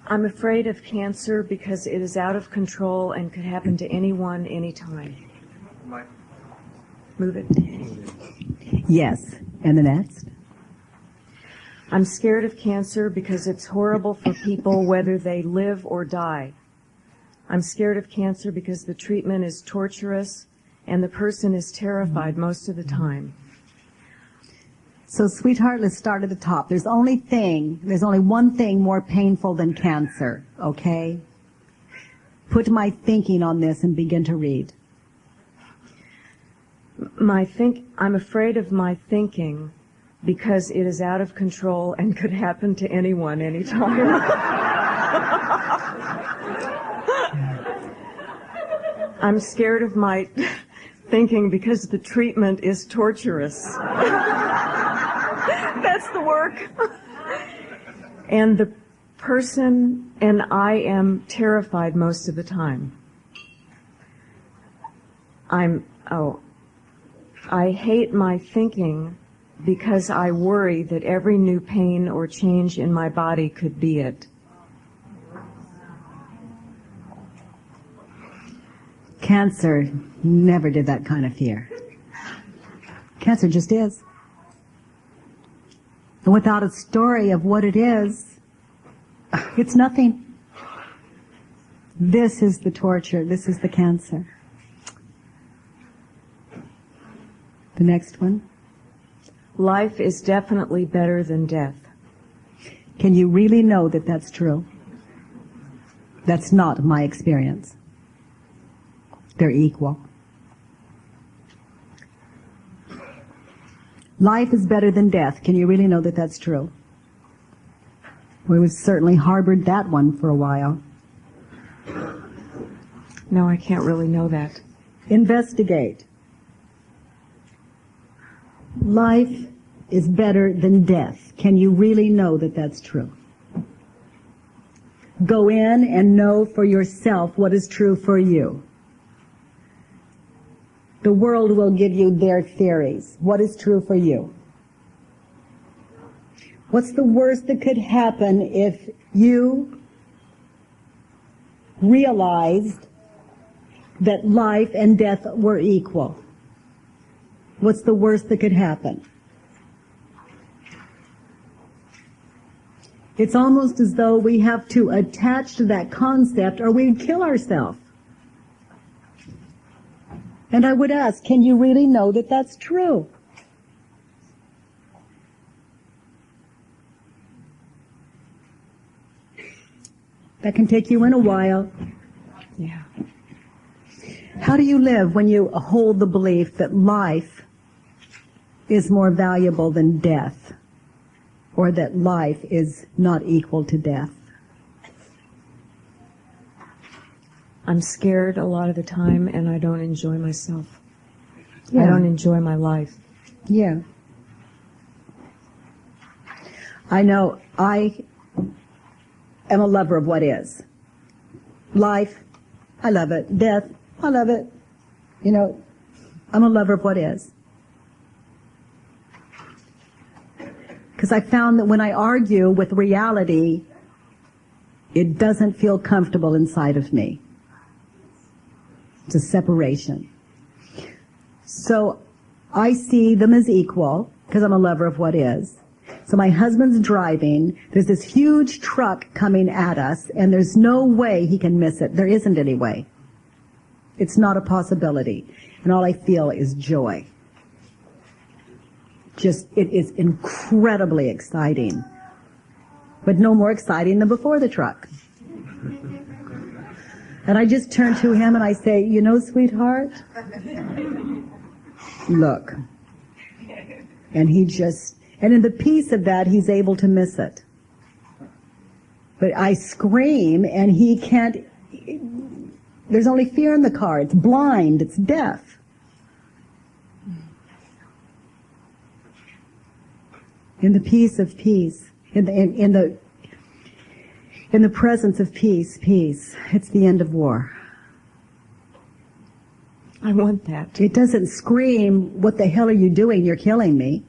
I'm afraid of cancer because it is out of control and could happen to anyone, anytime. Move it. Yes. And the next? I'm scared of cancer because it's horrible for people whether they live or die. I'm scared of cancer because the treatment is torturous and the person is terrified most of the time. So, sweetheart, let's start at the top. There's only one thing more painful than cancer, okay? Put my thinking on this and begin to read. I'm afraid of my thinking because it is out of control and could happen to anyone, anytime. I'm scared of my thinking because the treatment is torturous. That's the work. And the person and I am terrified most of the time. I hate my thinking because I worry that every new pain or change in my body could be it. Cancer never did that kind of fear. Cancer just is. And without a story of what it is, it's nothing. This is the torture. This is the cancer. The next one. Life is definitely better than death. Can you really know that that's true? That's not my experience. They're equal. Life is better than death. Can you really know that that's true? We've certainly harbored that one for a while. No, I can't really know that. Investigate. Life is better than death. Can you really know that that's true? Go in and know for yourself what is true for you. The world will give you their theories. What is true for you? What's the worst that could happen if you realized that life and death were equal? What's the worst that could happen? It's almost as though we have to attach to that concept or we'd kill ourselves. And I would ask, can you really know that that's true? That can take you in a while. Yeah. How do you live when you hold the belief that life is more valuable than death, or that life is not equal to death? I'm scared a lot of the time, and I don't enjoy myself. Yeah. I don't enjoy my life. Yeah. I know I am a lover of what is. Life, I love it. Death, I love it. You know, I'm a lover of what is. Because I found that when I argue with reality, it doesn't feel comfortable inside of me. It's a separation. So I see them as equal because I'm a lover of what is. So my husband's driving. There's this huge truck coming at us, and there's no way he can miss it. There isn't any way. It's not a possibility. And all I feel is joy. Just, it is incredibly exciting. But no more exciting than before the truck. And I just turn to him and I say, you know, sweetheart, look. And he just, and in the peace of that, he's able to miss it. But I scream and he can't, there's only fear in the car. It's blind, it's deaf. In the peace of peace, in the presence of peace, peace. It's the end of war. I want that. It doesn't scream, what the hell are you doing? You're killing me.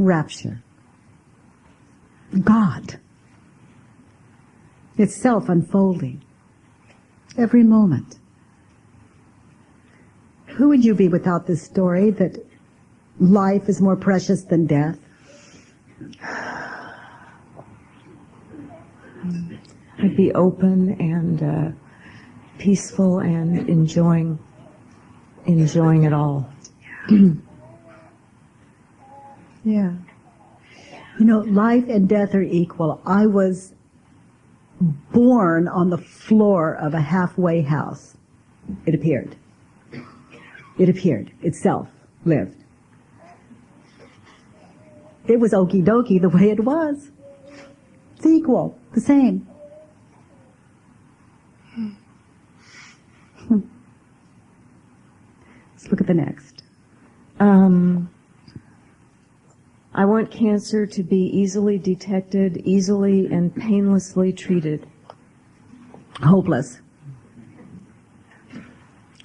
rapture. God. Itself unfolding. Every moment. Who would you be without this story that life is more precious than death? I'd be open and peaceful and enjoying it all. Yeah. You know, life and death are equal. I was born on the floor of a halfway house. It appeared. It appeared. Itself lived. It was okie dokie the way it was. It's equal. The same. Let's look at the next. I want cancer to be easily detected, easily and painlessly treated. Hopeless.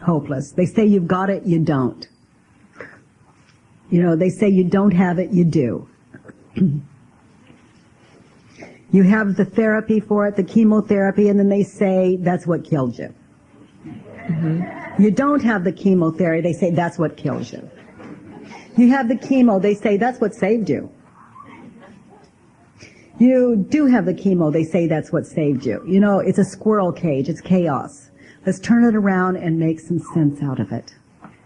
Hopeless. They say you've got it, you don't. You know, they say you don't have it, you do. You have the therapy for it, the chemotherapy, and then they say that's what killed you. Mm-hmm. You don't have the chemotherapy, they say that's what kills you. You have the chemo, they say that's what saved you. You do have the chemo, they say that's what saved you. You know, it's a squirrel cage, it's chaos. Let's turn it around and make some sense out of it.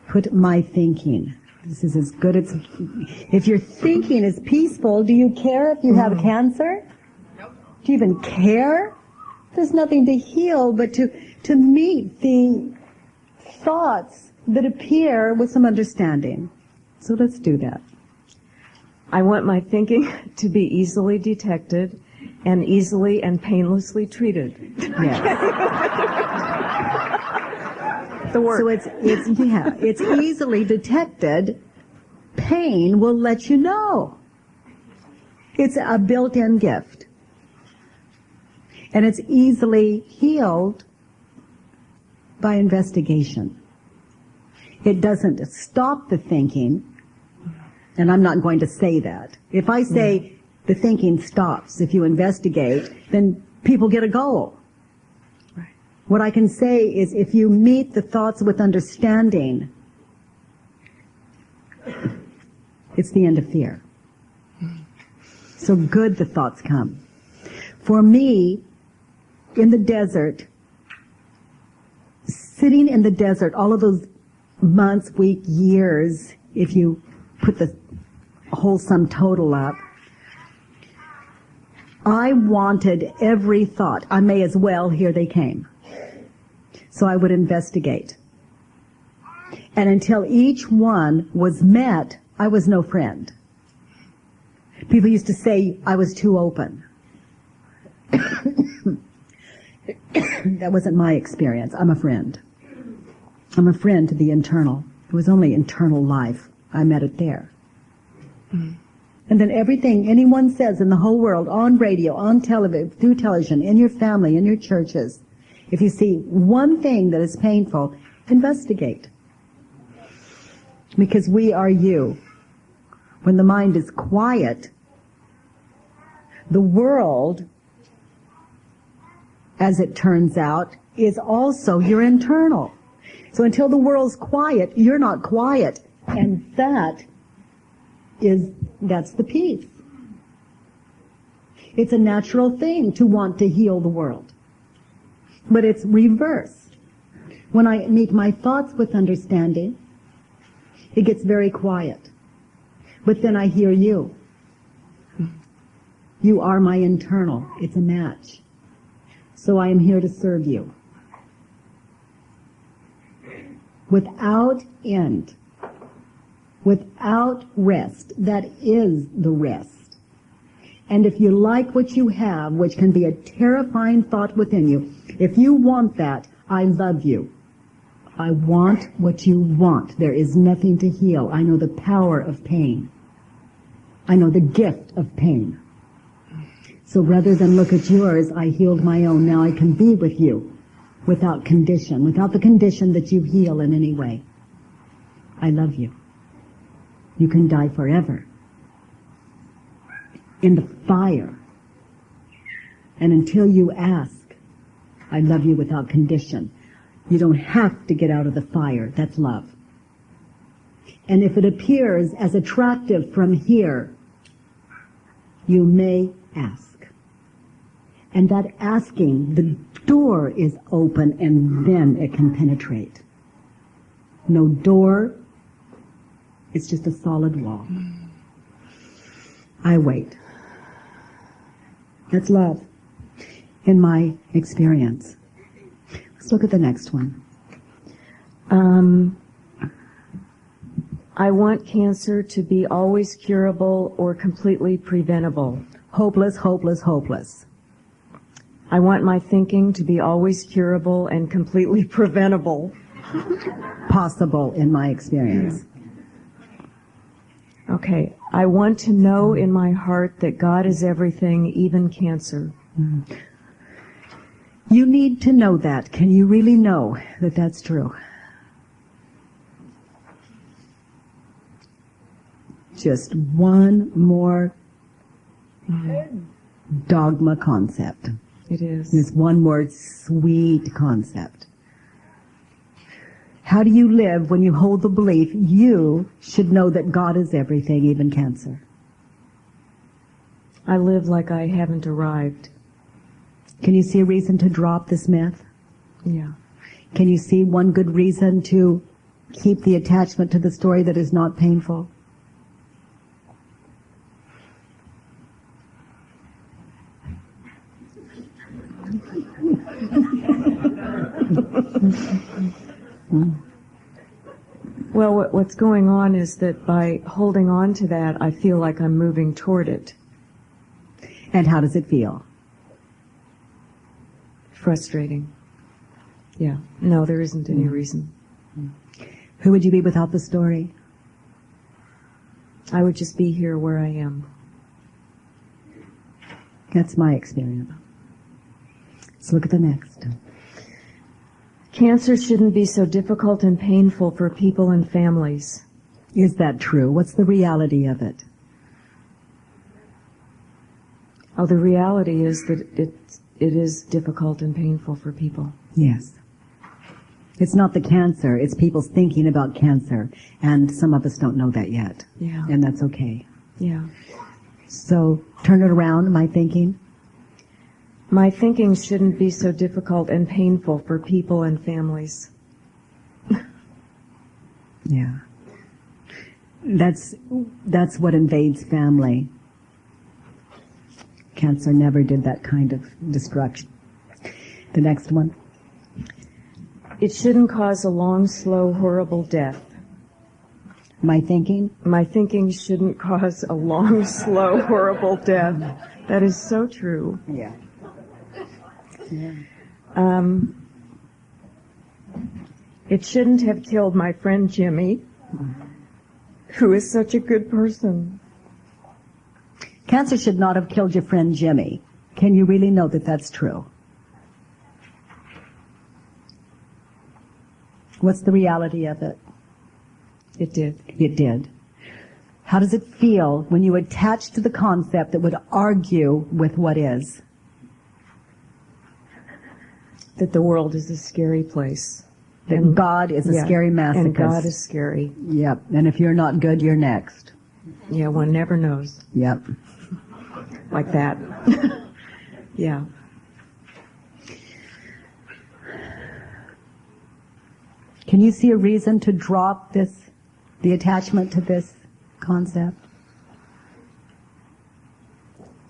Put my thinking. This is as good as... If your thinking is peaceful, do you care if you have cancer? Nope. Do you even care? There's nothing to heal but to meet the thoughts that appear with some understanding. So let's do that. I want my thinking to be easily detected and easily and painlessly treated. Yes. The word. So it's easily detected. Pain will let you know. It's a built-in gift. And it's easily healed by investigation. It doesn't stop the thinking, and I'm not going to say that. If I say the thinking stops if you investigate, then people get a goal. Right. What I can say is if you meet the thoughts with understanding, it's the end of fear. So good the thoughts come. For me, in the desert, sitting in the desert, all of those months, weeks, years, if you put the whole sum total up, I wanted every thought. I may as well, here they came. So I would investigate. And until each one was met, I was no friend. People used to say I was too open. That wasn't my experience. I'm a friend. I'm a friend to the internal. It was only internal life. I met it there. Mm. And then everything anyone says in the whole world, on radio, on television, through television, in your family, in your churches, if you see one thing that is painful, investigate. Because we are you. When the mind is quiet, the world, as it turns out, is also your internal. So until the world's quiet, you're not quiet. And that's the peace. It's a natural thing to want to heal the world. But it's reversed. When I meet my thoughts with understanding, it gets very quiet. But then I hear you. You are my internal. It's a match. So I am here to serve you. Without end. Without rest. That is the rest. And if you like what you have, which can be a terrifying thought within you, if you want that, I love you. I want what you want. There is nothing to heal. I know the power of pain. I know the gift of pain. So rather than look at yours, I healed my own. Now I can be with you without condition, without the condition that you heal in any way. I love you. You can die forever. in the fire. And until you ask, I love you without condition, you don't have to get out of the fire. That's love. And if it appears as attractive from here, you may ask. And that asking, the door is open and then it can penetrate. No door, it's just a solid wall. I wait. That's love, in my experience. Let's look at the next one. I want cancer to be always curable or completely preventable. Hopeless, hopeless, hopeless. I want my thinking to be always curable and completely preventable. Possible, in my experience. Okay. I want to know in my heart that God is everything, even cancer. You need to know that. Can you really know that that's true? Just one more dogma concept. It is. This one more sweet concept. How do you live when you hold the belief you should know that God is everything, even cancer? I live like I haven't arrived. Can you see a reason to drop this myth? Yeah. Can you see one good reason to keep the attachment to the story that is not painful? Well, what's going on is that by holding on to that, I feel like I'm moving toward it. And how does it feel? Frustrating. Yeah. No, there isn't any reason. Who would you be without the story? I would just be here where I am. That's my experience. Let's look at the next. Cancer shouldn't be so difficult and painful for people and families. Is that true? What's the reality of it? Oh, the reality is that it is difficult and painful for people. Yes. It's not the cancer, it's people's thinking about cancer. And some of us don't know that yet. Yeah. And that's okay. Yeah. So, turn it around, my thinking. My thinking shouldn't be so difficult and painful for people and families. Yeah. That's what invades family. Cancer never did that kind of destruction. The next one. It shouldn't cause a long, slow, horrible death. My thinking? My thinking shouldn't cause a long, slow, horrible death. That is so true. Yeah. Yeah. It shouldn't have killed my friend Jimmy, who is such a good person. Cancer should not have killed your friend Jimmy. Can you really know that that's true? What's the reality of it? It did. It did. How does it feel when you attach to the concept that would argue with what is? That the world is a scary place. That God is a scary masochist. And God is scary. Yep. And if you're not good, you're next. Yeah, one never knows. Yep. Like that. Yeah. Can you see a reason to drop this, the attachment to this concept?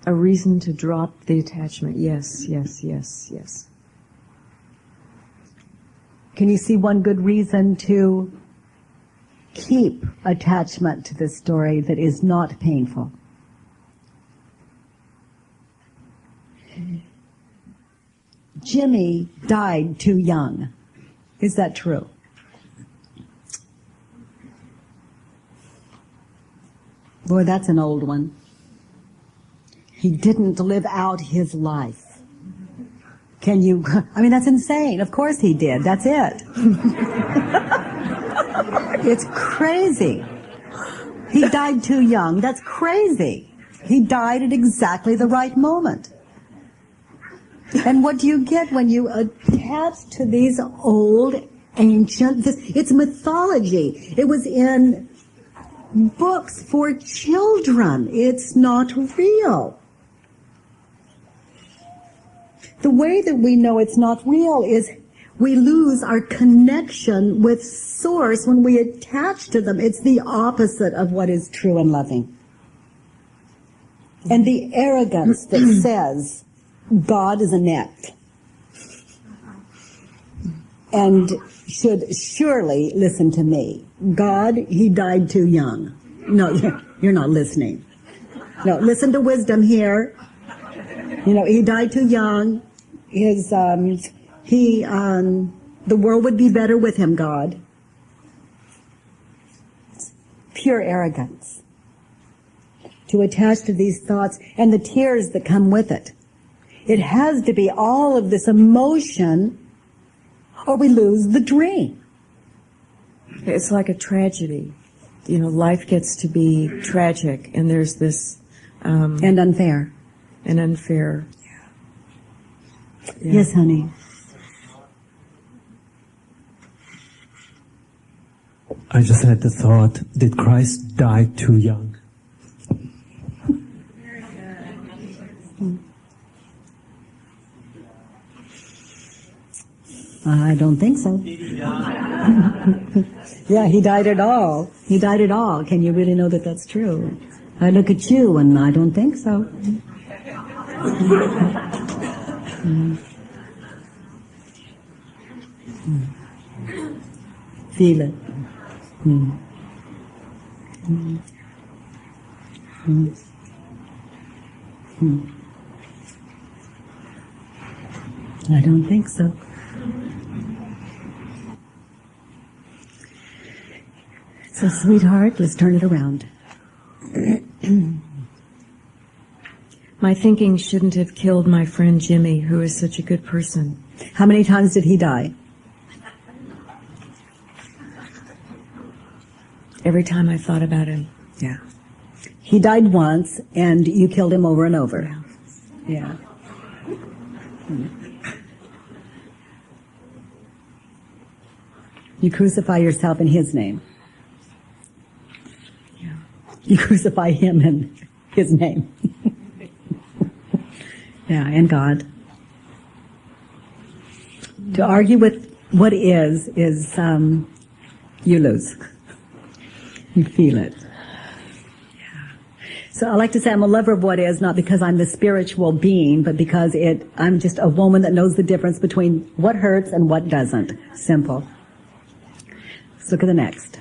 A reason to drop the attachment. Yes, yes, yes, yes. Can you see one good reason to keep attachment to this story that is not painful? Jimmy died too young. Is that true? Boy, that's an old one. He didn't live out his life. Can you, I mean, that's insane. Of course he did. That's it. It's crazy. He died too young. That's crazy. He died at exactly the right moment. And what do you get when you attach to these old, ancient, it's mythology. It was in books for children. It's not real. The way that we know it's not real is we lose our connection with Source when we attach to them. It's the opposite of what is true and loving. And the arrogance that says God is inept and should surely listen to me. God, he died too young. No, you're not listening. No, listen to wisdom here. You know, he died too young. The world would be better with him, God. It's pure arrogance to attach to these thoughts and the tears that come with it. It has to be all of this emotion or we lose the dream. It's like a tragedy. You know, life gets to be tragic, and there's this... and unfair. And unfair. Yeah. Yes, honey. I just had the thought, did Christ die too young? I don't think so. Yeah, he died at all. He died at all. Can you really know that that's true? I look at you and I don't think so. Feel it. I don't think so. So, sweetheart, let's turn it around. My thinking shouldn't have killed my friend Jimmy, who is such a good person. How many times did he die? Every time I thought about him. Yeah. He died once, and you killed him over and over. Yeah. You crucify yourself in his name. Yeah. You crucify him in his name. Yeah, and God. To argue with what is you lose. You feel it. Yeah. So I like to say I'm a lover of what is, not because I'm the spiritual being, but because I'm just a woman that knows the difference between what hurts and what doesn't. Simple. Let's look at the next.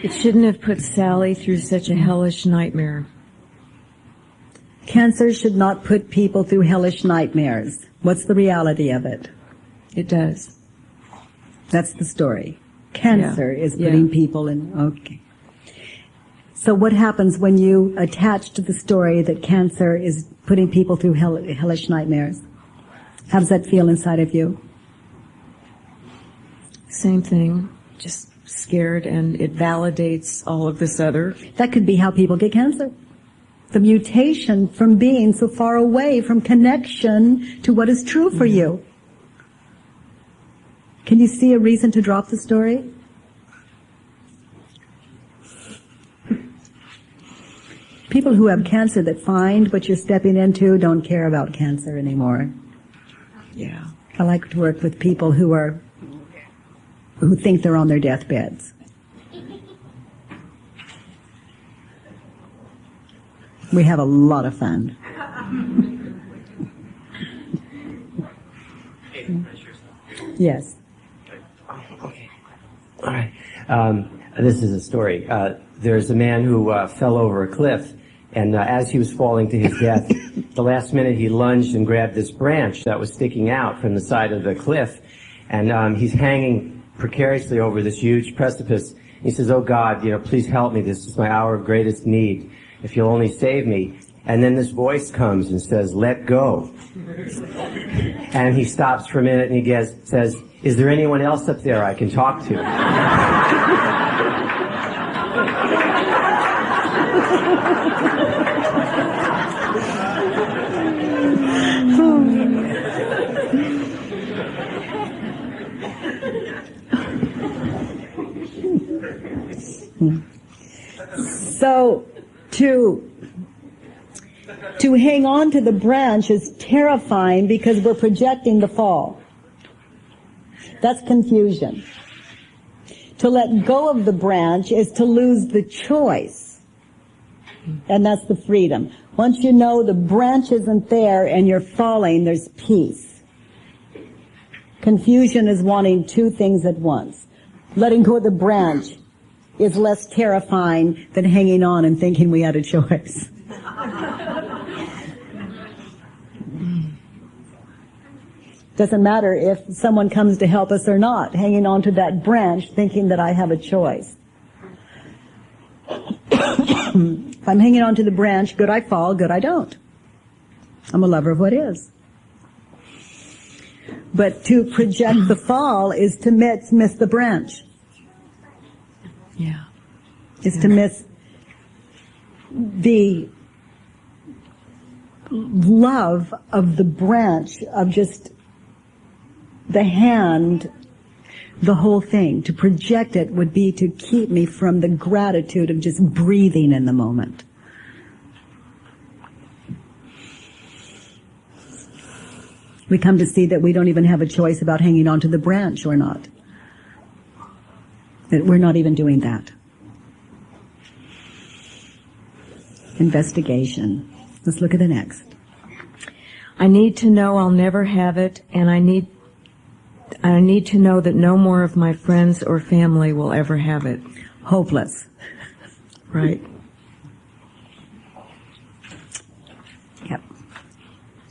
It shouldn't have put Sally through such a hellish nightmare. Cancer should not put people through hellish nightmares. What's the reality of it? It does. That's the story. Cancer is putting people in... Okay. So what happens when you attach to the story that cancer is putting people through hellish nightmares? How does that feel inside of you? Same thing. Just scared, and it validates all of this other. That could be how people get cancer. The mutation from being so far away from connection to what is true for you. Can you see a reason to drop the story? People who have cancer that find what you're stepping into don't care about cancer anymore. Yeah. I like to work with people who think they're on their deathbeds. We have a lot of fun. Yes. Okay. All right. This is a story. There's a man who fell over a cliff, and as he was falling to his death, the last minute he lunged and grabbed this branch that was sticking out from the side of the cliff, and he's hanging precariously over this huge precipice. He says, "Oh God, please help me. This is my hour of greatest need. If you'll only save me." And then this voice comes and says, "Let go." And he stops for a minute and he says, "Is there anyone else up there I can talk to?" So, to hang on to the branch is terrifying because we're projecting the fall. That's confusion. To let go of the branch is to lose the choice. And that's the freedom. Once you know the branch isn't there and you're falling, there's peace. Confusion is wanting two things at once. Letting go of the branch is less terrifying than hanging on and thinking we had a choice. Doesn't matter if someone comes to help us or not, hanging on to that branch thinking that I have a choice. If I'm hanging on to the branch, good I fall, good I don't. I'm a lover of what is. But to project the fall is to miss the branch. Yeah. Is to miss the love of the branch, of just the hand, the whole thing. To project it would be to keep me from the gratitude of just breathing in the moment. We come to see that we don't even have a choice about hanging on to the branch or not. That we're not even doing that. Investigation. Let's look at the next. I need to know I'll never have it, and I need to know that no more of my friends or family will ever have it. Hopeless. Right. Yep.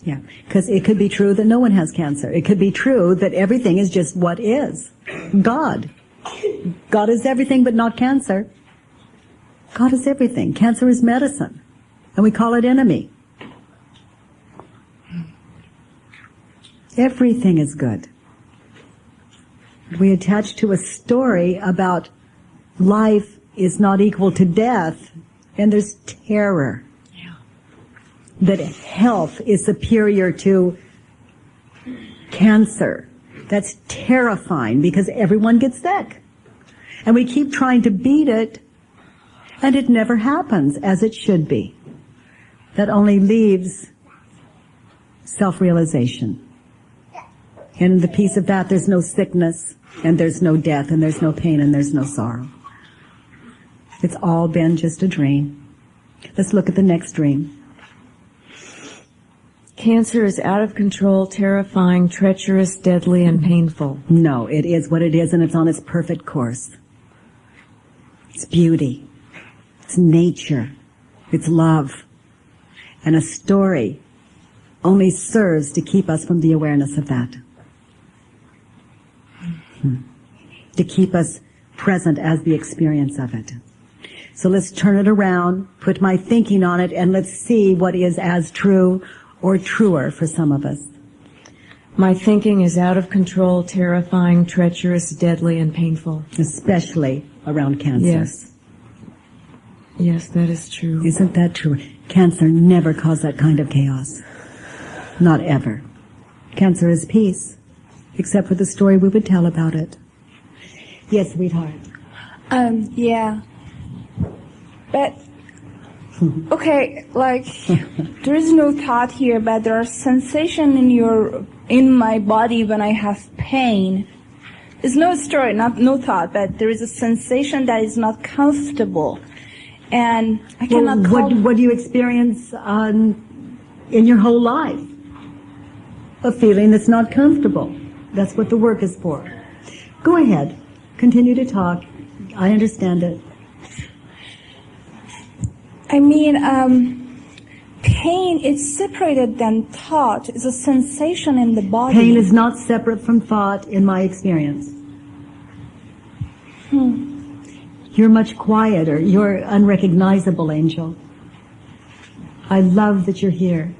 Yeah. Because it could be true that no one has cancer. It could be true that everything is just what is. God. God is everything but not cancer. God is everything. Cancer is medicine. And we call it enemy. Everything is good. We attach to a story about life is not equal to death, and there's terror. Yeah. That health is superior to cancer. That's terrifying because everyone gets sick. And we keep trying to beat it, and it never happens as it should be. That only leaves self-realization. And in the peace of that, there's no sickness, and there's no death, and there's no pain, and there's no sorrow. It's all been just a dream. Let's look at the next dream. Cancer is out of control, terrifying, treacherous, deadly, and painful. No, it is what it is, and it's on its perfect course. It's beauty. It's nature. It's love. And a story only serves to keep us from the awareness of that. To keep us present as the experience of it. So let's turn it around, put my thinking on it, and let's see what is as true or truer for some of us. My thinking is out of control, terrifying, treacherous, deadly, and painful. Especially around cancer. Yes. Yes, that is true. Isn't that true? Cancer never caused that kind of chaos. Not ever. Cancer is peace, except for the story we would tell about it. Yes, sweetheart. Yeah. But, okay, like, there is no thought here, but there are sensations in my body when I have pain. There's no story, no thought, but there is a sensation that is not comfortable. And I cannot what do you experience in your whole life? A feeling that's not comfortable. That's what the work is for. Go ahead. Continue to talk. I understand it. I mean, pain is separated than thought. It's a sensation in the body. Pain is not separate from thought in my experience. You're much quieter. You're unrecognizable, Angel. I love that you're here.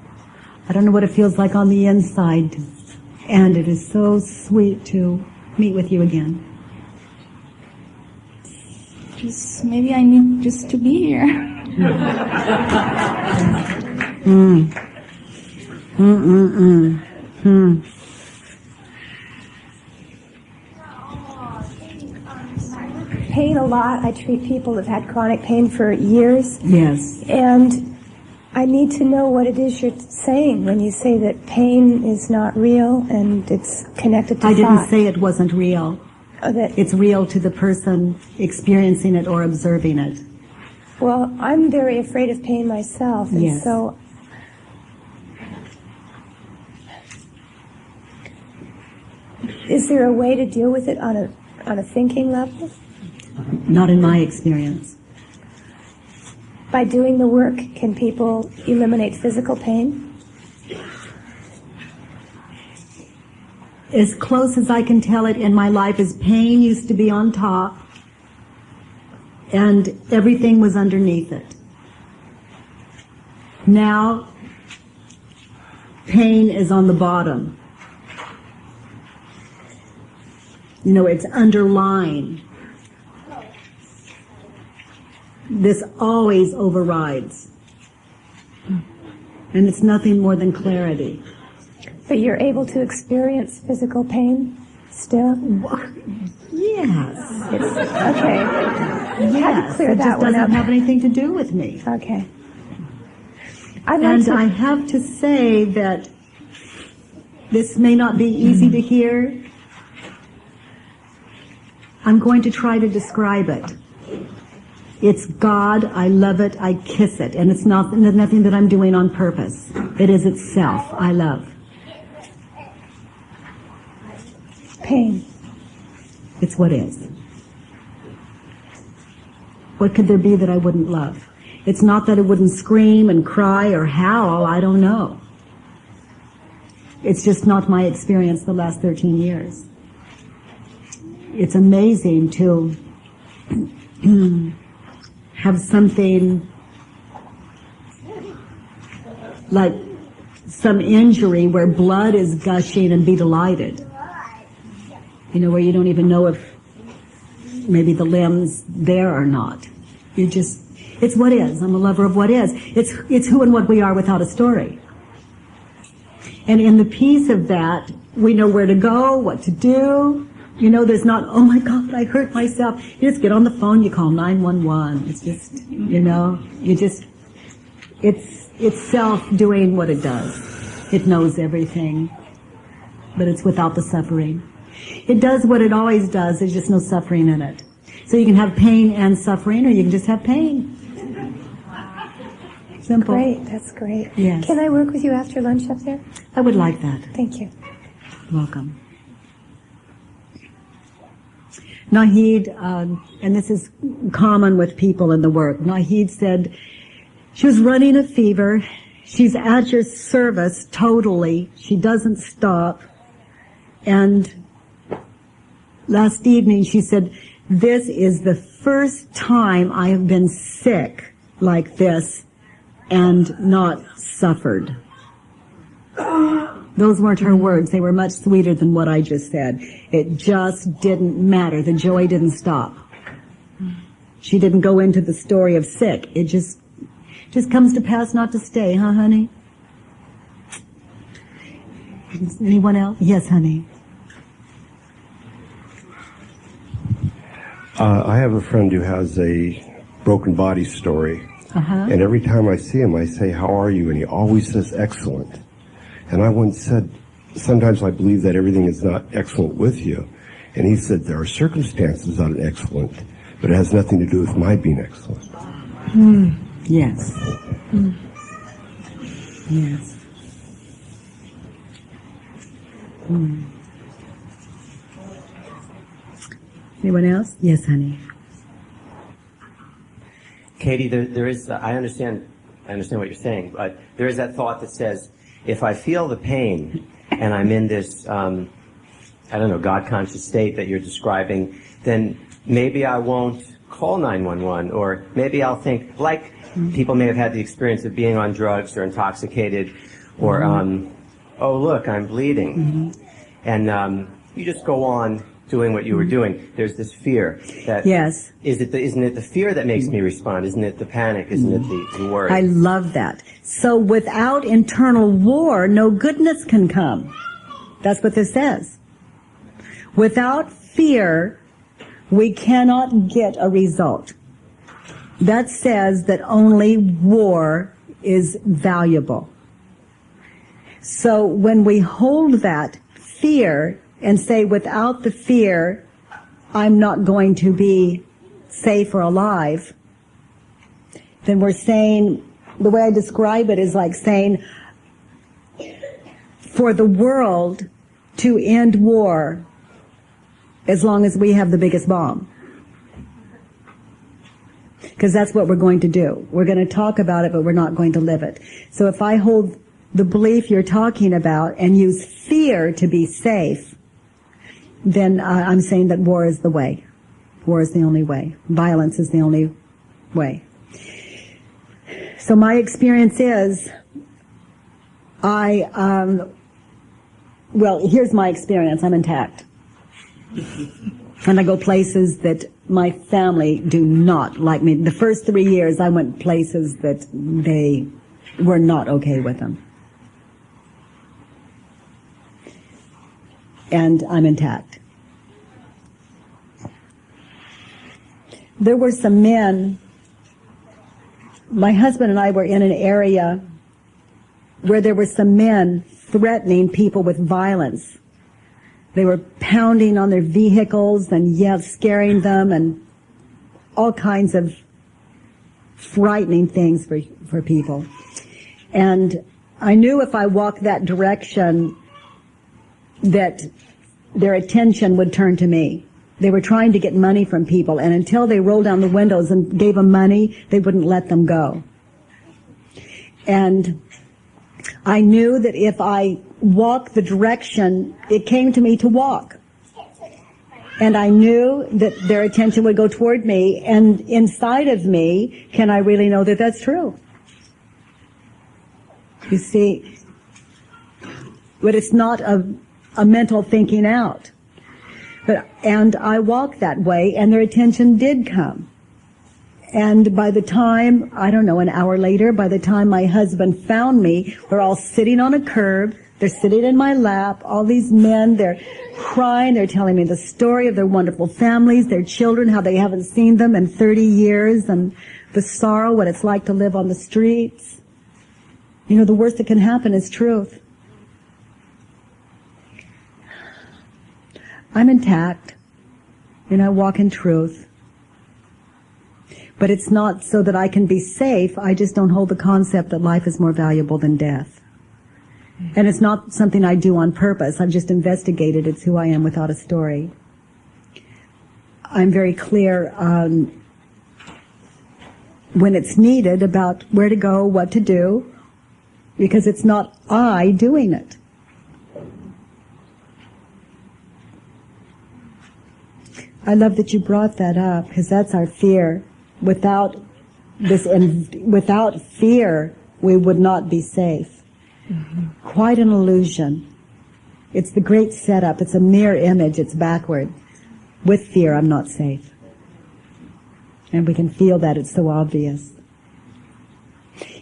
I don't know what it feels like on the inside, and it is so sweet to meet with you again. Maybe I need just to be here. Pain a lot. I treat people who've had chronic pain for years. Yes. And I need to know what it is you're saying when you say that pain is not real and it's connected to I didn't thought. say it wasn't real. Oh, that, It's real to the person experiencing it or observing it. well, I'm very afraid of pain myself, and Yes. so is there a way to deal with it on a thinking level? Not in my experience. By doing the work, can people eliminate physical pain? As close as I can tell it in my life is pain used to be on top and everything was underneath it. Now, pain is on the bottom. You know, it's underlying. This always overrides. And it's nothing more than clarity. But you're able to experience physical pain still? Yes. Okay. Yes. clear It that just one doesn't up. have anything to do with me. Okay. I'd like And to, I have to say that this may not be easy to hear. I'm going to try to describe it. It's God, I love it, I kiss it, and it's nothing that I'm doing on purpose. It is itself, I love. pain. It's what is. What could there be that I wouldn't love? It's not that it wouldn't scream and cry or howl, I don't know. It's just not my experience the last 13 years. It's amazing to have something like some injury where blood is gushing and be delighted. You know, where you don't even know if maybe the limb's there or not. You just, it's what is. I'm a lover of what is. It's who and what we are without a story. And in the peace of that, we know where to go, what to do. You know, there's not, oh my God, I hurt myself. You just get on the phone, you call 911. It's just, you know, it's self doing what it does. It knows everything, but it's without the suffering. It does what it always does, there's just no suffering in it. So you can have pain and suffering, or you can just have pain. Simple. Great, that's great. Yes. Can I work with you after lunch up there? I would like that. Thank you. Welcome. Nahid, and this is common with people in the work, Nahid said she was running a fever. She's at your service totally. She doesn't stop. And last evening she said, this is the first time I have been sick like this and not suffered. Those weren't her words. They were much sweeter than what I just said. It just didn't matter. The joy didn't stop. She didn't go into the story of sick. It just comes to pass not to stay, huh, honey? Anyone else? Yes, honey. I have a friend who has a broken body story. And every time I see him, I say, how are you? And he always says, excellent. And I once said, sometimes I believe that everything is not excellent with you. And he said, there are circumstances that are excellent, but it has nothing to do with my being excellent. Yes. Yes. Anyone else? Yes, honey. Katie, there is, I understand what you're saying, but there is that thought that says, if I feel the pain and I'm in this, I don't know, God-conscious state that you're describing, then maybe I won't call 911, or maybe I'll think, like people may have had the experience of being on drugs or intoxicated, or, oh look, I'm bleeding. And you just go on doing what you were doing, there's this fear that Yes. Isn't it the fear that makes me respond? Isn't it the panic? Isn't it the worry? I love that. So without internal war, no goodness can come. That's what this says. Without fear, we cannot get a result. That says that only war is valuable. So when we hold that fear and say, without the fear, I'm not going to be safe or alive, then we're saying, the way I describe it is like saying, for the world to end war as long as we have the biggest bomb. Because that's what we're going to do. We're going to talk about it, but we're not going to live it. So if I hold the belief you're talking about and use fear to be safe, then I'm saying that war is the way. War is the only way. Violence is the only way. So my experience is, well, here's my experience. I'm intact. And I go places that my family do not like me. The first 3 years I went places that they were not okay with them. And I'm intact. There were some men, my husband and I were in an area where there were some men threatening people with violence. They were pounding on their vehicles and scaring them and all kinds of frightening things for people. And I knew if I walked that direction that their attention would turn to me. They were trying to get money from people, and until they rolled down the windows and gave them money, they wouldn't let them go. And I knew that if I walked the direction it came to me to walk, and I knew that their attention would go toward me, and inside of me, can I really know that that's true? You see, but it's not a mental thinking out. And I walked that way, and their attention did come. And by the time, I don't know, an hour later, by the time my husband found me, we're all sitting on a curb. They're sitting in my lap. All these men, they're crying. They're telling me the story of their wonderful families, their children, how they haven't seen them in 30 years, and the sorrow, what it's like to live on the streets. You know, the worst that can happen is truth. I'm intact, and I walk in truth. But it's not so that I can be safe. I just don't hold the concept that life is more valuable than death. And it's not something I do on purpose. I've just investigated. It's who I am without a story. I'm very clear when it's needed about where to go, what to do, because it's not I doing it. I love that you brought that up, because that's our fear. Without fear, we would not be safe. Mm-hmm. Quite an illusion. It's the great setup. It's a mirror image. It's backward. With fear, I'm not safe. And we can feel that. It's so obvious.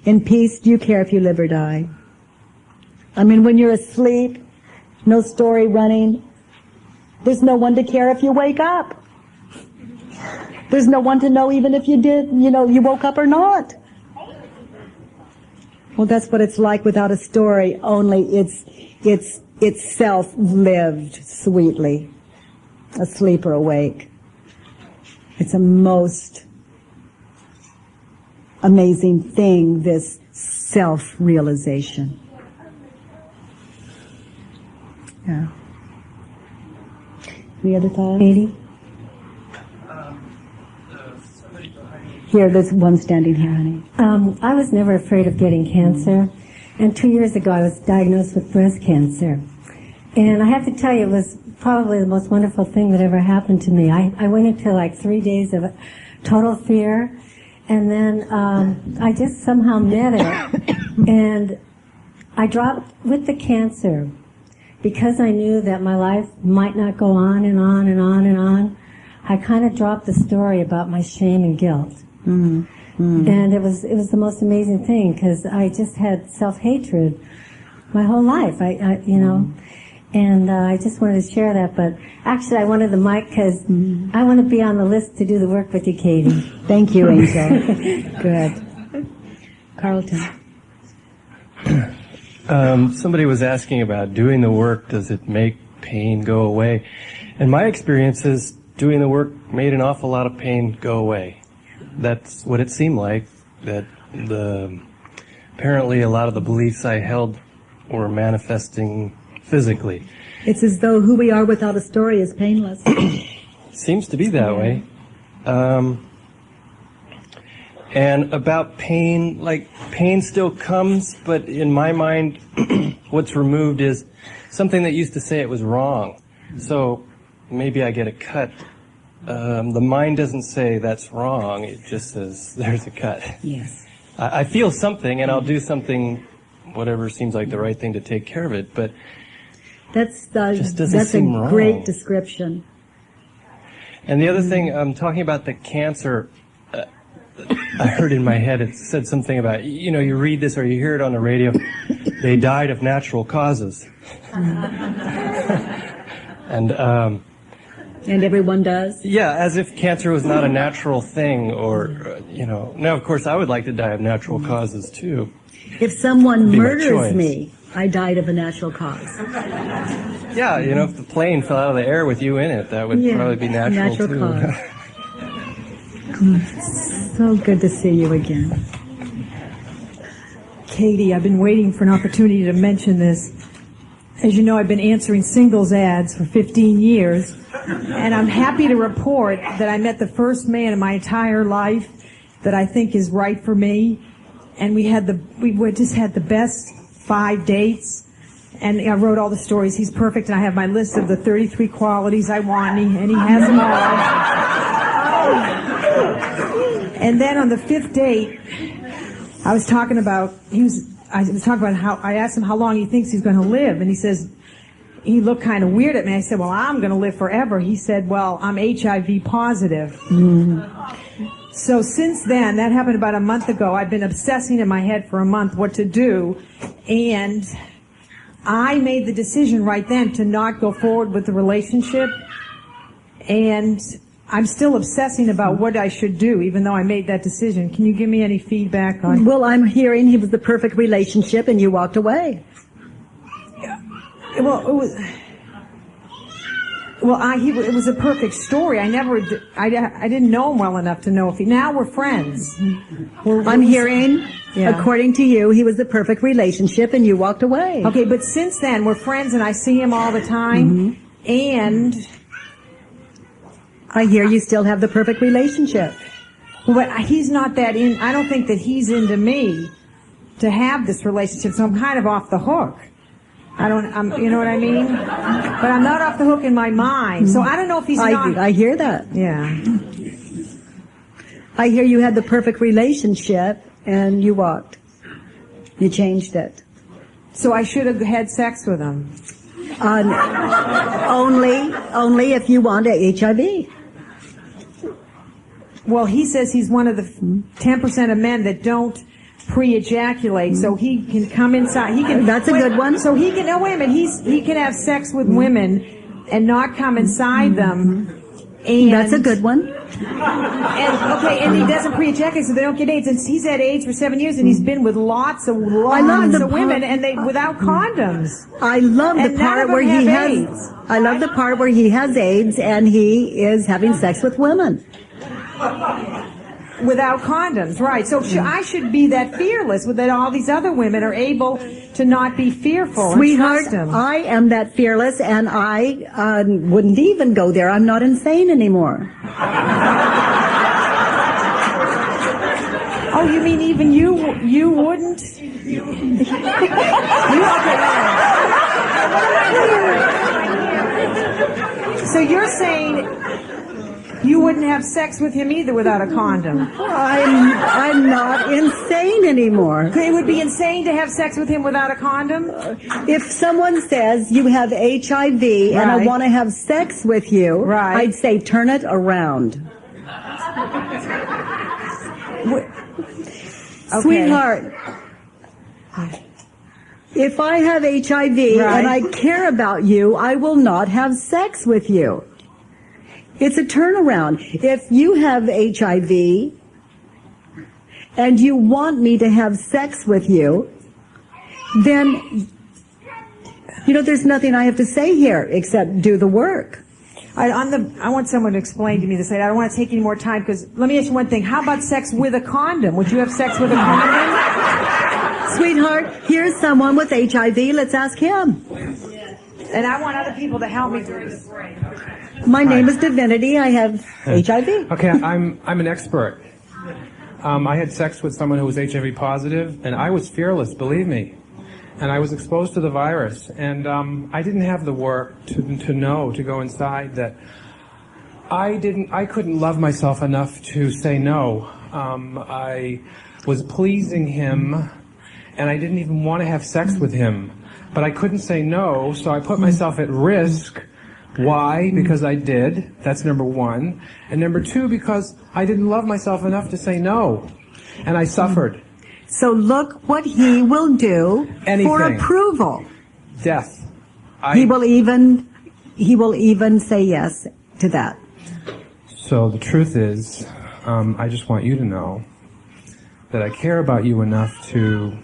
In peace, do you care if you live or die? I mean, when you're asleep, no story running, there's no one to care if you wake up. There's no one to know even if you did, you woke up or not. Well, that's what it's like without a story, only it's self-lived sweetly, asleep or awake. It's a most amazing thing, this self-realization. Yeah. Any other thoughts? Katie? Here, there's one standing here, honey. I was never afraid of getting cancer, and 2 years ago I was diagnosed with breast cancer. And I have to tell you, it was probably the most wonderful thing that ever happened to me. I went into like 3 days of total fear, and then I just somehow met it, and I dropped with the cancer. because I knew that my life might not go on and on and on and on, I kind of dropped the story about my shame and guilt. And it was the most amazing thing, because I just had self-hatred my whole life. I just wanted to share that. But actually, I wanted the mic because I want to be on the list to do the work with you, Katie. Thank you, Angel. Good. Carlton. Somebody was asking about doing the work. Does it make pain go away? And my experience is doing the work made an awful lot of pain go away. That's what it seemed like. That apparently a lot of the beliefs I held were manifesting physically. It's as though who we are without a story is painless. Seems to be that way. And about pain, like pain still comes, but in my mind, what's removed is something that used to say it was wrong. So maybe I get a cut. The mind doesn't say that's wrong. It just says there's a cut. Yes. I feel something, and I'll do something, whatever seems like the right thing to take care of it. But That's just doesn't a seem wrong. great description. And the other thing, talking about the cancer, I heard in my head, it said something about, you read this or you hear it on the radio, they died of natural causes. And everyone does? Yeah, as if cancer was not a natural thing, or, Now, of course, I would like to die of natural causes, too. If someone Be my murders choice. me, I died of a natural cause. Yeah, if the plane fell out of the air with you in it, that would probably be natural too. Cause. So good to see you again. Katie, I've been waiting for an opportunity to mention this. As you know, I've been answering singles ads for 15 years, and I'm happy to report that I met the first man in my entire life that I think is right for me, and we just had the best 5 dates, and I wrote all the stories. He's perfect, and I have my list of the 33 qualities I want, and he has them all. And then on the 5th date, I was talking about how I asked him how long he thinks he's going to live, and he looked kind of weird at me. I said, well, I'm going to live forever. He said, well, I'm HIV positive. So since then, that happened about a month ago, I've been obsessing in my head for a month what to do, and I made the decision right then to not go forward with the relationship, and I'm still obsessing about what I should do, even though I made that decision. Can you give me any feedback on? Well, I'm hearing he was the perfect relationship and you walked away. Well, it was a perfect story. I didn't know him well enough to know if now we're friends. I'm hearing, according to you, he was the perfect relationship and you walked away. Okay, but since then, we're friends and I see him all the time, and I hear you still have the perfect relationship. But he's not that in, I don't think that he's into me to have this relationship, so I'm kind of off the hook. You know what I mean? But I'm not off the hook in my mind, so I don't know if he's not. I hear that. Yeah. I hear you had the perfect relationship and you walked. You changed it. So I should have had sex with him. Only if you want HIV. Well, he says he's one of the 10% of men that don't pre-ejaculate, so he can come inside. He can. That's a good one. So he can. No, wait a minute. He can have sex with women and not come inside them. And that's a good one. And he doesn't pre-ejaculate, so they don't get AIDS. And he's had AIDS for 7 years, and he's been with lots of women, and they without condoms. I love the part where he has AIDS. I love the part where he has AIDS and he is having sex with women. Without condoms, right. So I should be that fearless that all these other women are able to not be fearful. Sweetheart, and trust him. I am that fearless and I wouldn't even go there. I'm not insane anymore. Oh, you mean even you wouldn't? So you're saying you wouldn't have sex with him either without a condom? I'm not insane anymore. It would be insane to have sex with him without a condom? If someone says you have HIV and I Right. want to have sex with you, Right. I'd say turn it around. Okay. Sweetheart, if I have HIV Right. and I care about you, I will not have sex with you. It's a turnaround. If you have HIV and you want me to have sex with you, then, there's nothing I have to say here except do the work. I want someone to explain to me this. I don't want to take any more time because let me ask you one thing. How about sex with a condom? Would you have sex with a condom? Sweetheart, here's someone with HIV. Let's ask him. And I want other people to help me through this. My name is Divinity. I have HIV. Okay, I'm an expert. I had sex with someone who was HIV positive, and I was fearless, believe me. And I was exposed to the virus, and I didn't have the work to go inside that I couldn't love myself enough to say no. I was pleasing him, and I didn't even want to have sex with him. But I couldn't say no, so I put myself at risk. Why? Because I did. That's number one. And number two, because I didn't love myself enough to say no. And I suffered. So look what he will do for Anything. approval. Death. He will even say yes to that. So the truth is, I just want you to know that I care about you enough to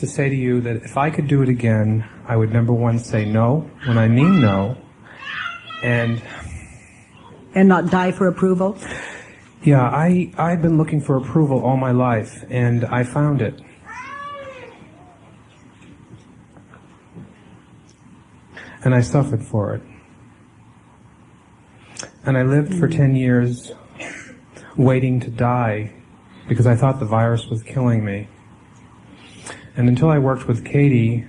say to you that if I could do it again, I would number one say no when I mean no, and not die for approval. Yeah, I've been looking for approval all my life, and I found it. And I suffered for it. And I lived for 10 years waiting to die because I thought the virus was killing me. And until I worked with Katie,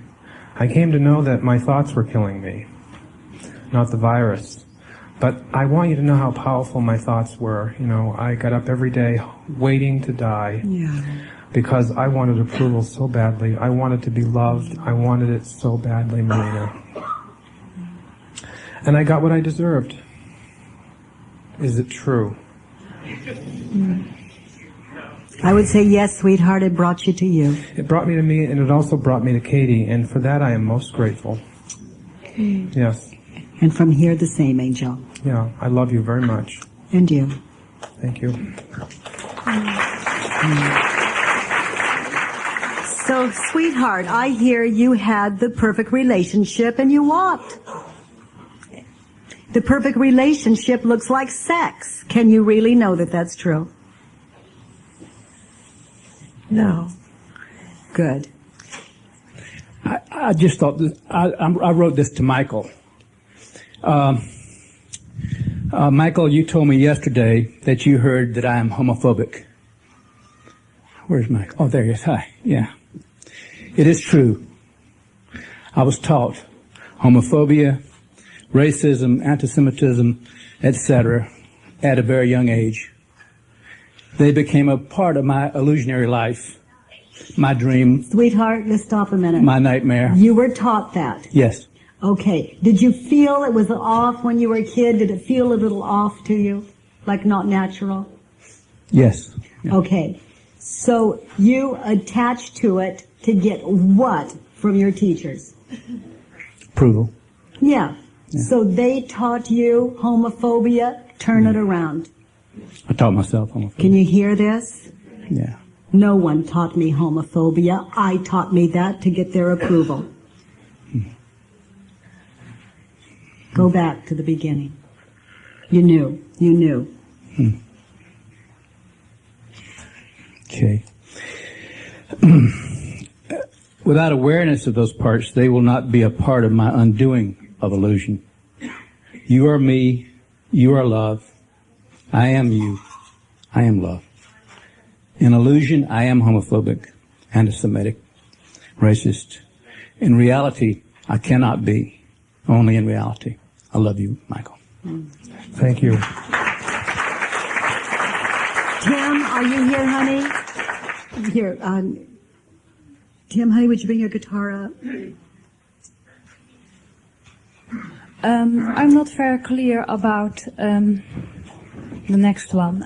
I came to know that my thoughts were killing me, not the virus. But I want you to know how powerful my thoughts were. I got up every day waiting to die because I wanted approval so badly. I wanted to be loved. I wanted it so badly, Marina. And I got what I deserved. Is it true? I would say yes, sweetheart, it brought you to you. It brought me to me, and it also brought me to Katie, and for that I am most grateful. Yes. And from here, the same, Angel. Yeah, I love you very much. And you. Thank you. So, sweetheart, I hear you had the perfect relationship and you walked. The perfect relationship looks like sex. Can you really know that that's true? No. Good. I just thought this, I wrote this to Michael. Michael, you told me yesterday that you heard that I am homophobic. Where's Michael? Oh, there he is. Hi. Yeah. It is true. I was taught homophobia, racism, anti-Semitism, etc. at a very young age. They became a part of my illusionary life, my dream. Sweetheart, let's stop a minute. My nightmare. You were taught that. Yes. Okay. Did you feel it was off when you were a kid? Did it feel a little off to you? Like not natural? Yes. Yeah. Okay. So you attached to it to get what from your teachers? Approval. Yeah. So they taught you homophobia, turn it around. I taught myself homophobia. Can you hear this? Yeah. No one taught me homophobia. I taught me that to get their approval. Go back to the beginning. You knew. You knew. Okay. Without awareness of those parts, they will not be a part of my undoing of illusion. You are me. You are love. I am you. I am love. In illusion, I am homophobic, anti-Semitic, racist. In reality, I cannot be. Only in reality. I love you, Michael. Thank you. Tim, are you here, honey? Here, Tim, honey, would you bring your guitar up? I'm not very clear about the next one.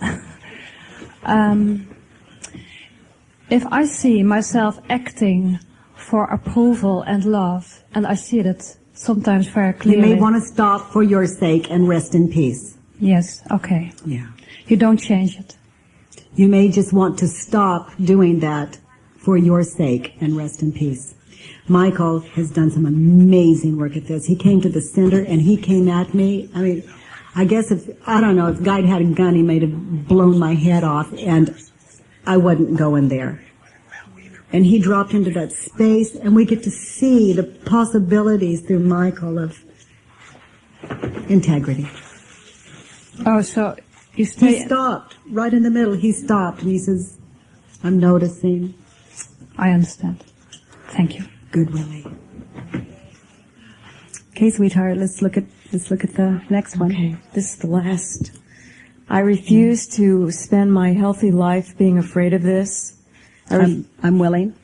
If I see myself acting for approval and love, and I see that sometimes very clearly. You may want to stop for your sake and rest in peace. Yes, okay. Yeah. You don't change it. You may just want to stop doing that for your sake and rest in peace. Michael has done some amazing work at this. He came to the center and he came at me. I mean, I guess if God had a gun, he may have blown my head off, and I wasn't going there. And he dropped into that space, and we get to see the possibilities through Michael of integrity. Oh, so you He stopped right in the middle. He stopped, and he says, "I'm noticing." I understand. Thank you. Good, Willie. Okay, sweetheart, let's look at the next one. Okay, this is the last. I refuse to spend my healthy life being afraid of this. I'm willing.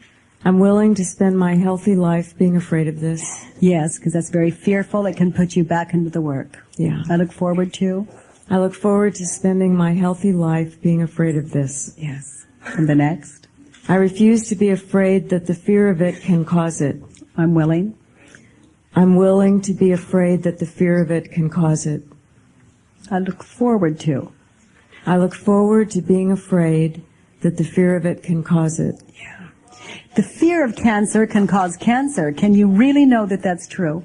I'm willing to spend my healthy life being afraid of this. Yes, because that's very fearful. It can put you back into the work. Yeah. I look forward to spending my healthy life being afraid of this. Yes. And the next? I refuse to be afraid that the fear of it can cause it. I'm willing. I'm willing to be afraid that the fear of it can cause it. I look forward to. I look forward to being afraid that the fear of it can cause it. Yeah. The fear of cancer can cause cancer. Can you really know that that's true?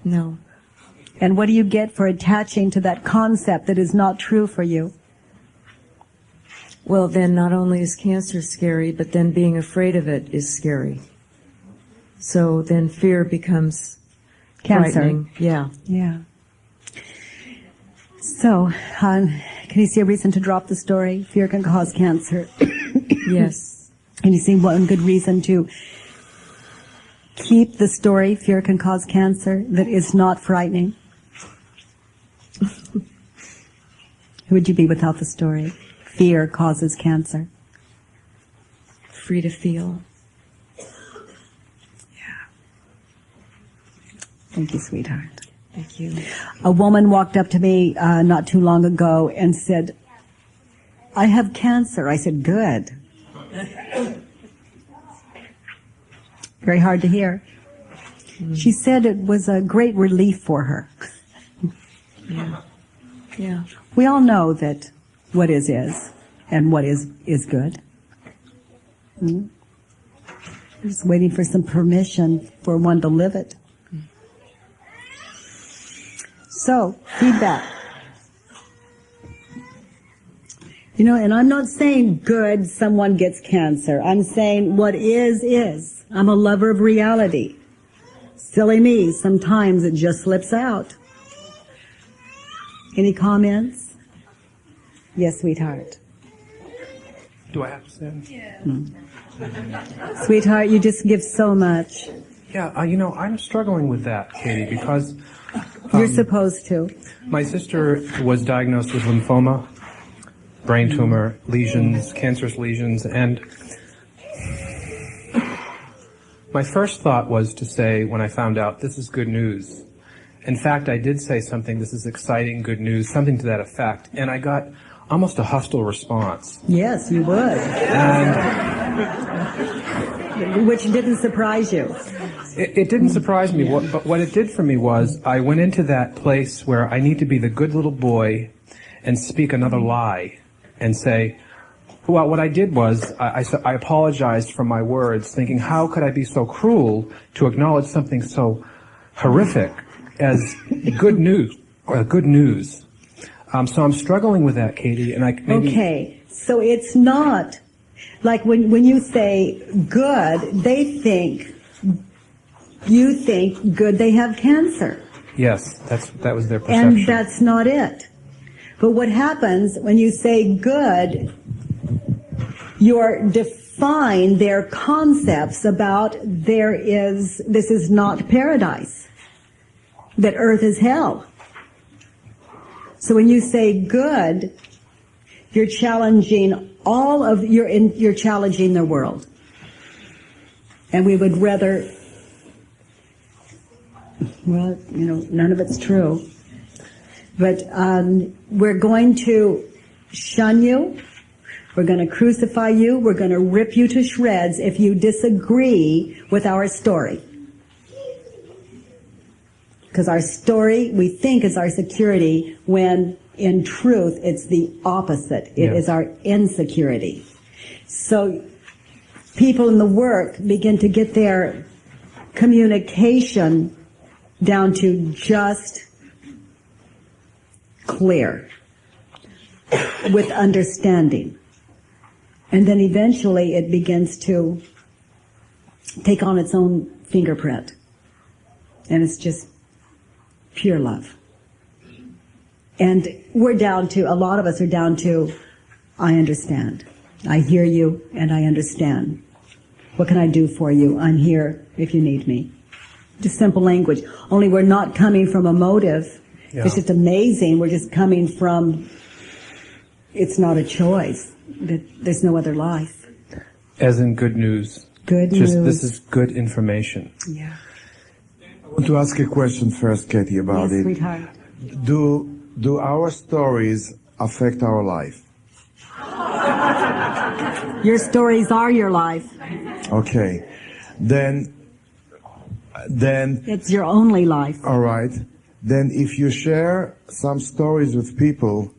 No. And what do you get for attaching to that concept that is not true for you? Well, then not only is cancer scary, but then being afraid of it is scary. So then fear becomes Cancer. frightening. Yeah. Yeah. So, can you see a reason to drop the story? Fear can cause cancer. Yes. Can you see one good reason to keep the story, fear can cause cancer, that is not frightening? Who would you be without the story? Fear causes cancer. Free to feel. Yeah. Thank you, sweetheart. Thank you. A woman walked up to me not too long ago and said, "I have cancer." I said, "Good." Very hard to hear. She said it was a great relief for her. Yeah. Yeah. We all know that what is, and what is good. I'm just waiting for some permission for one to live it. So, feedback. You know, and I'm not saying good, someone gets cancer. I'm saying what is. I'm a lover of reality. Silly me, sometimes it just slips out. Any comments? Yes, sweetheart. Do I have to say it? Yeah. Sweetheart, you just give so much. Yeah, I'm struggling with that, Katie, because you're supposed to. My sister was diagnosed with lymphoma, brain tumor, lesions, cancerous lesions, and my first thought was to say, when I found out, this is good news. In fact, I did say something, this is exciting, good news, something to that effect, and I got almost a hostile response. Yes, you would. Which didn't surprise you. It didn't surprise me, but what it did for me was I went into that place where I need to be the good little boy and speak another lie and say, well, what I did was I apologized for my words, thinking, how could I be so cruel to acknowledge something so horrific as good news? So I'm struggling with that, Katie, and Okay, so it's not like when you say good, you think good, they have cancer. Yes, that was their perception. And that's not it. But what happens when you say good, you're define their concepts about this is not paradise, that earth is hell. So when you say good, You're challenging you're challenging their world. And we would rather, well, none of it's true. But we're going to shun you. We're going to crucify you. We're going to rip you to shreds if you disagree with our story. Because our story, we think, is our security, when in truth it's the opposite. It is our insecurity. So people in the work begin to get their communication down to just clear, with understanding. And then eventually it begins to take on its own fingerprint. And it's just pure love. And a lot of us are down to, I understand. I hear you and I understand. What can I do for you? I'm here if you need me. Just simple language. Only we're not coming from a motive. Yeah. It's just amazing. We're just coming from, it's not a choice. There's no other life. As in good news. Good news. This is good information. Yeah. I want to ask a question first, Katie, about it. Yes, sweetheart. Do our stories affect our life? Your stories are your life. Okay. Then it's your only life. All right. Then if you share some stories with people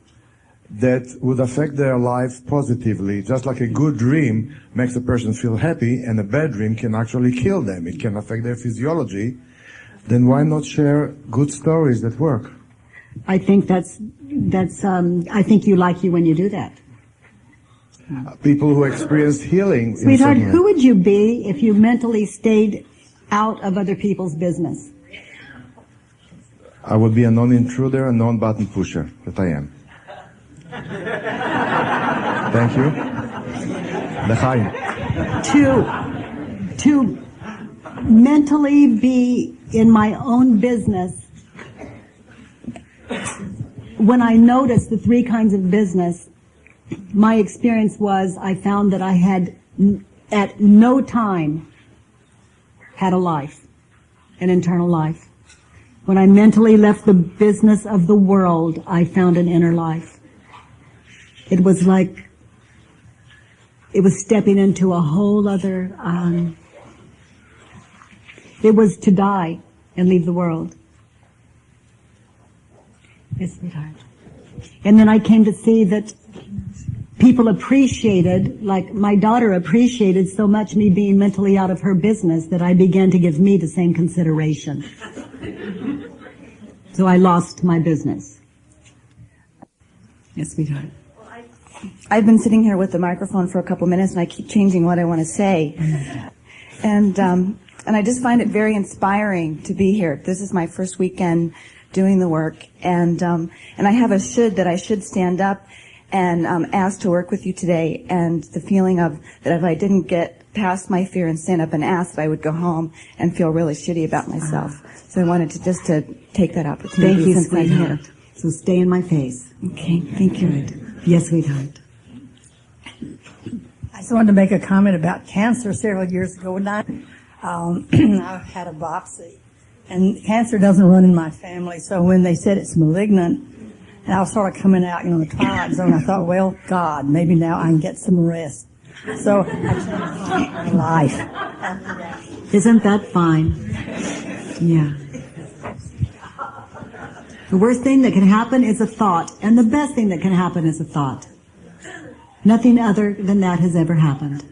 that would affect their life positively, just like a good dream makes a person feel happy, and a bad dream can actually kill them. It can affect their physiology. Then why not share good stories that work? I think I think you like you when you do that. People who experienced healing. Sweetheart, who would you be if you mentally stayed out of other people's business? I would be a non-intruder, a non-button pusher, that I am. Thank you. L'chaim. To mentally be in my own business, when I noticed the three kinds of business, my experience was I found that I had at no time had a life, an internal life. When I mentally left the business of the world, I found an inner life. It was like, it was stepping into a whole other, it was to die and leave the world. Yes, sweetheart. And then I came to see that people appreciated, like my daughter appreciated so much me being mentally out of her business that I began to give me the same consideration. So I lost my business. Yes, sweetheart. I've been sitting here with the microphone for a couple minutes, and I keep changing what I want to say. And I just find it very inspiring to be here. This is my first weekend doing the work, and I have a should that I should stand up and ask to work with you today, and the feeling of that if I didn't get past my fear and stand up and ask, that I would go home and feel really shitty about myself. So I wanted to take that opportunity. Thank you, since I'm sweetheart. here. So stay in my face. Okay, thank you. Good. Yes, sweetheart. I just wanted to make a comment about cancer several years ago. And I had a biopsy, and cancer doesn't run in my family. So when they said it's malignant, and I was sort of coming out, in the twilight zone, I thought, well, God, maybe now I can get some rest. So I changed my life. Isn't that fine? Yeah. The worst thing that can happen is a thought, and the best thing that can happen is a thought. Nothing other than that has ever happened.